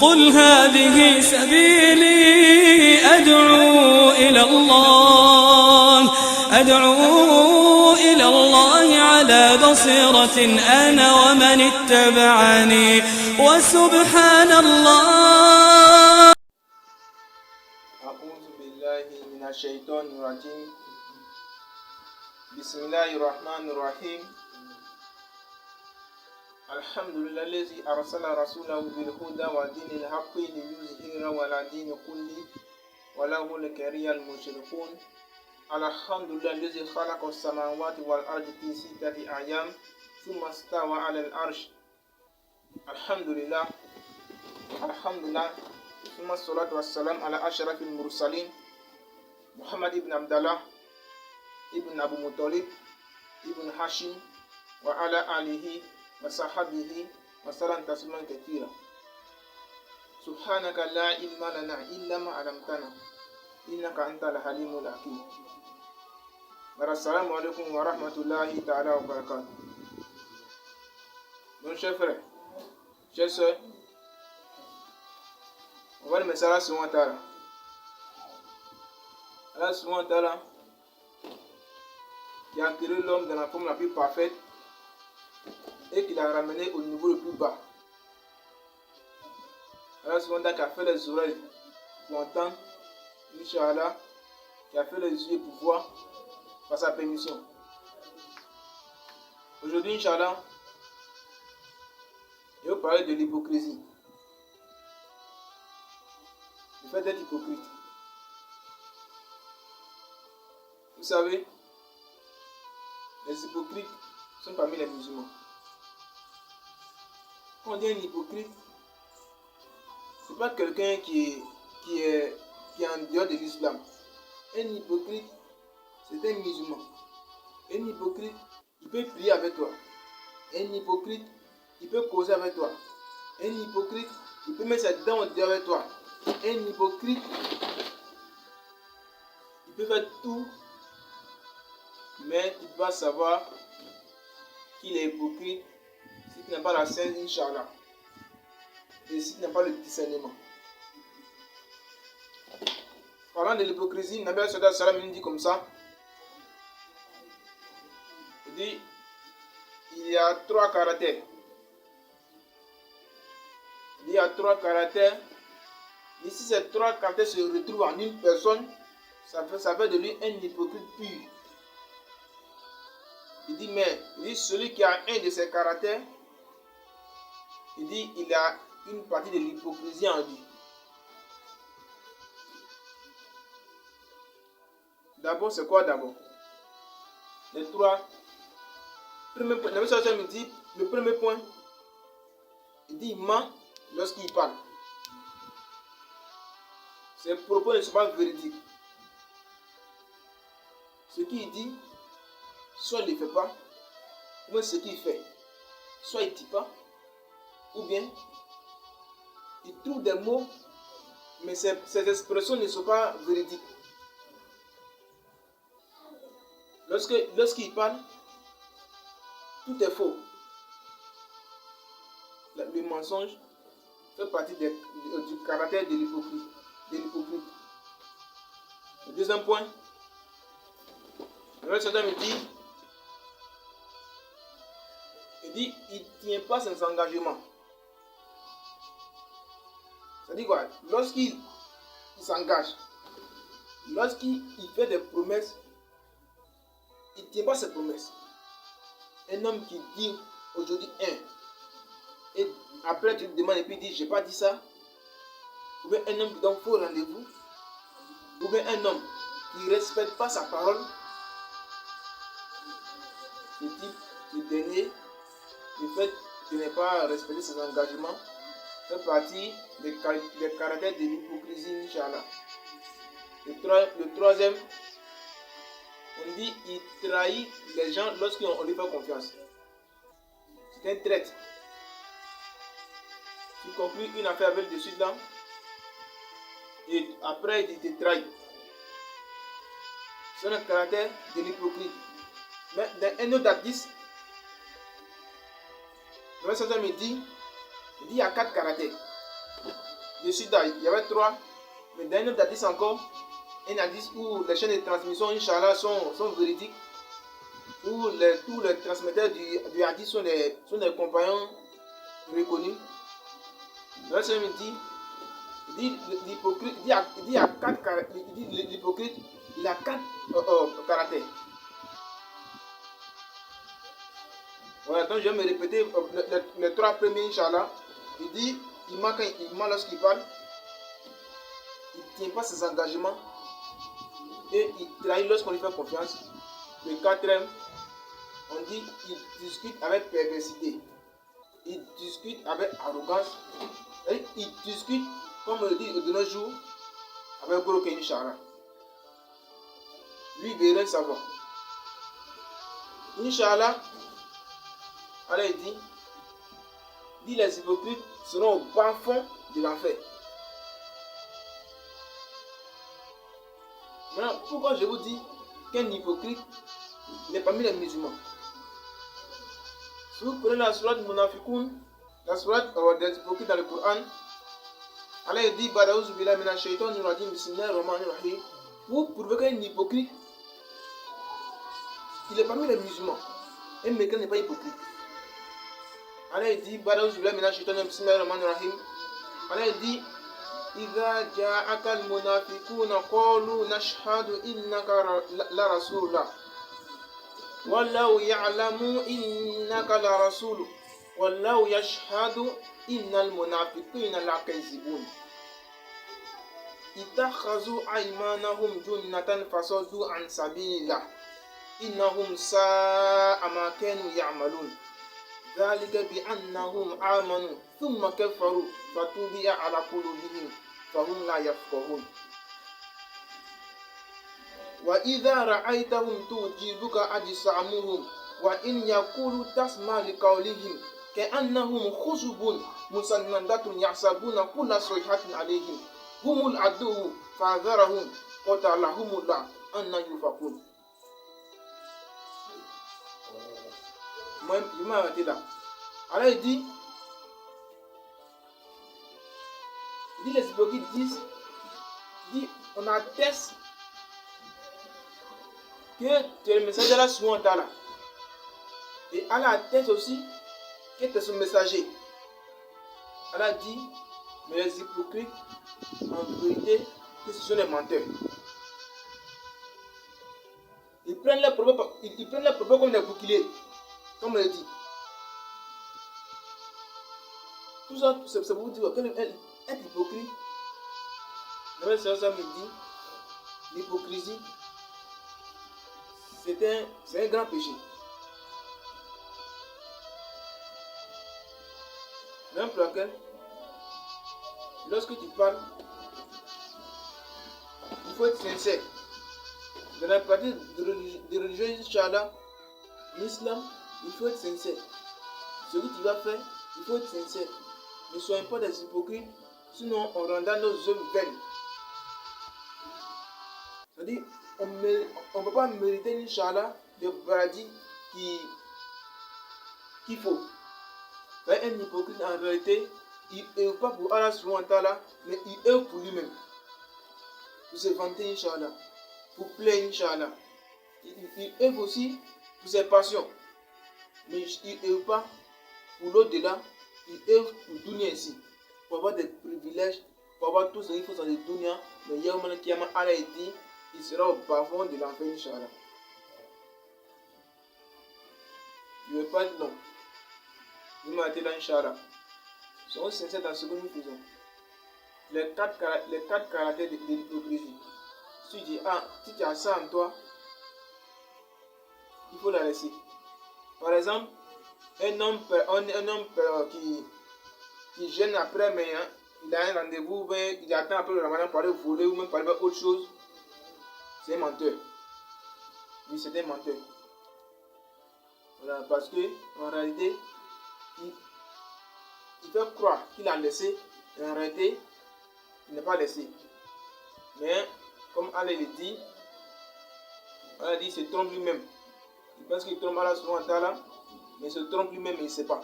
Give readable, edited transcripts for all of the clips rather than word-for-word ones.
قل هذه سبيلي أدعو إلى الله على بصيرة أنا ومن اتبعني وسبحان الله. أعوذ بالله من الشيطان الرجيم. بسم الله الرحمن الرحيم. الحمد لله الذي أرسل رسوله بالهدى ودين الحق ليظهره على دين كله ولو كره المشركون. الحمد لله الذي خلق السماوات والأرض في 6 أيام ثم استوى على العرش. الحمد لله ثم الصلاة والسلام على أشرف المرسلين محمد بن عبد الله ابن أبو مطلب ابن هاشم وعلى آله وصحبه وسلم تسليما كثيرا. سبحانك لا علم لنا إلا ما علمتنا إنك أنت الحليم الحكيم. Assalamu alaikum wa rahmatullahi ta'ala wa barakatuh. Donc chers frères, chers sœurs, on va le message Allah subhanahu wa ta'ala. Allah subhanahu wa ta'ala qui a créé l'homme dans la forme la plus parfaite et qui l'a ramené au niveau le plus bas. Allah subhanahu wa ta'ala qui a fait les oreilles pour entendre, Inch'Allah, qui a fait les yeux pour voir par sa permission. Aujourd'hui, Inch'Allah, je vais vous parler de l'hypocrisie. Le fait d'être hypocrite. Vous savez, les hypocrites sont parmi les musulmans. Quand on dit un hypocrite, ce n'est pas quelqu'un qui est en dehors de l'islam. Un hypocrite, c'est un musulman. Un hypocrite, il peut prier avec toi. Un hypocrite, il peut causer avec toi. Un hypocrite, il peut mettre ses dents au dehors avec toi. Un hypocrite, il peut faire tout, mais il doit savoir qu'il est hypocrite s'il n'a pas la sainte Inch'Allah et s'il n'a pas le discernement. Parlant de l'hypocrisie, Nabi sallallahu alayhi wa sallam dit comme ça. Il dit, il y a 3 caractères. Il y a 3 caractères. Et si ces 3 caractères se retrouvent en une personne, ça fait de lui un hypocrite pur. Il dit, mais celui qui a un de ces caractères, il dit, il a une partie de l'hypocrisie en lui. D'abord, c'est quoi d'abord? Les 3. Premier point, me dit, le premier point, il dit, il ment lorsqu'il parle. Ses propos ne sont pas véridiques. Ce qu'il dit, soit il ne le fait pas, ou bien ce qu'il fait, soit il ne dit pas, ou bien il trouve des mots, mais ces expressions ne sont pas véridiques. Lorsqu'il parle, tout est faux. Le mensonge fait partie du caractère de l'hypocrite. Le deuxième point, le Satan me dit, il ne tient pas ses engagements. C'est-à-dire quoi? Lorsqu'il s'engage, lorsqu'il fait des promesses, il ne tient pas ses promesses. Un homme qui dit aujourd'hui 1 et après tu te demandes et puis il dit j'ai pas dit ça, ou bien un homme qui donne faux rendez-vous, ou bien un homme qui ne respecte pas sa parole, ce dernier, le fait de ne pas respecter ses engagements fait partie des caractères de l'hypocrisie, Inch'Allah. Le troisième, on dit il trahit les gens lorsqu'on lui fait confiance. C'est un traître. Tu conclus une affaire avec de suite là et après il te trahit. C'est un caractère de l'hypocrite. Mais dans un autre hadith, le Satan me dit il y a 4 caractères. de Sida, il y avait 3. Mais dans un autre hadith encore, un hadith où les chaînes de transmission, Inch'Allah, sont véridiques, où tous les transmetteurs du hadith sont des compagnons reconnus. Le Seigneur me dit, l'hypocrite, l'hypocrite, il a 4 caractères. Voilà, donc je vais me répéter les 3 premiers, Inch'Allah. Il dit, il ment lorsqu'il parle, il ne tient pas ses engagements et il trahit lorsqu'on lui fait confiance. Le 4e, on dit, il discute avec perversité, il discute avec arrogance, et il discute, comme on le dit de nos jours, avec Goroke Inch'Allah. Lui, il veut rien savoir. Inch'Allah, Allah dit les hypocrites seront au bas fond de l'enfer. Maintenant, pourquoi je vous dis qu'un hypocrite n'est pas parmi les musulmans? Si vous prenez la sourate Munafiqun, la sourate des hypocrites dans le Coran, Allah dit Badaouz Billah Mina Shaitan Nuradim Bismillah Rahman Rahim. Vous prouvez qu'un hypocrite, il est parmi les musulmans. Un mécanique n'est pas hypocrite. Allah dit Badaouz Billah Mina Shaitan Bismillah Rahman Rahim. Allah dit إذا جاءك المنافقون قالوا نشهد إنك لرسول الله والله يعلم إنك لرسول والله يشهد إن المنافقين لكاذبون اتخذوا أيمانهم جنة فصدوا عن سبيل الله إنهم ساء ما كانوا يعملون ذلك بأنهم آمنوا ثم كفروا فتوبي على قلوبهم فهم لا يفقهون وإذا رأيتهم تعجبك أجسامهم وإن يقولوا تسمع لقولهم كأنهم خشب مسندة يحسبون كل صيحة عليهم هم العدو فاحذرهم قتلهم الله أن يؤفكون. Je m'ai arrêté là. Alors il dit les hypocrites disent, on atteste que tu es le messager d'Allah subhanahu wa ta'ala. Et Allah atteste aussi que tu es son messager. Allah dit, mais les hypocrites, en vérité, que ce sont des menteurs. Ils prennent leurs propos comme des boucliers, comme on le dit. Tout ça, c'est pour vous dire qu'être hypocrite, le Seigneur me dit, l'hypocrisie, c'est un grand péché. Même pour laquelle, lorsque tu parles, il faut être sincère. Dans la pratique de religion, Inch'Allah, l'islam, il faut être sincère. Ce que tu vas faire, il faut être sincère. Ne soyons pas des hypocrites, sinon on rendra nos œuvres vaines. C'est-à-dire, on ne peut pas mériter, Inch'Allah, le paradis qu'il faut. Mais un hypocrite, en réalité, il n'œuvre pas pour Allah subhanahu wa ta'ala, mais il œuvre pour lui-même. Pour se vanter, Inch'Allah. Pour plaire, Inch'Allah. Il œuvre aussi pour ses passions. Mais il n'œuvre pas pour l'au-delà. Il œuvre pour dunya ici. Pour avoir des privilèges, pour avoir tout ce qu'il faut dans le dunya. Mais Yawman Kiyama, Allah dit, il sera au bas-fond de l'enfer, Inch'Allah. Je ne vais pas être long. Je vais m'arrêter là, Inch'Allah. Soyons sincères dans ce que nous faisons. Les quatre caractères de l'hypocrisie. Si tu dis, si tu as ça en toi, il faut la laisser. Par exemple, un homme qui gêne après, mais il a un rendez-vous, il attend après le ramadan pour aller voler ou même pour aller faire autre chose, c'est un menteur. Oui, c'est un menteur. Voilà, parce que en réalité, il fait croire qu'il a laissé, et en réalité, il n'a pas laissé. Mais, comme Allah le dit, Allah dit, il se trompe lui-même. Il pense qu'il trompe Allah subhanahu wa ta'ala, mais il se trompe lui-même et il ne sait pas.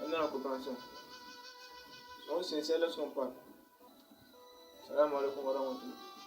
On a la compréhension. Soyons sincères lorsqu'on parle. Salam alaikum wa rahmatullah.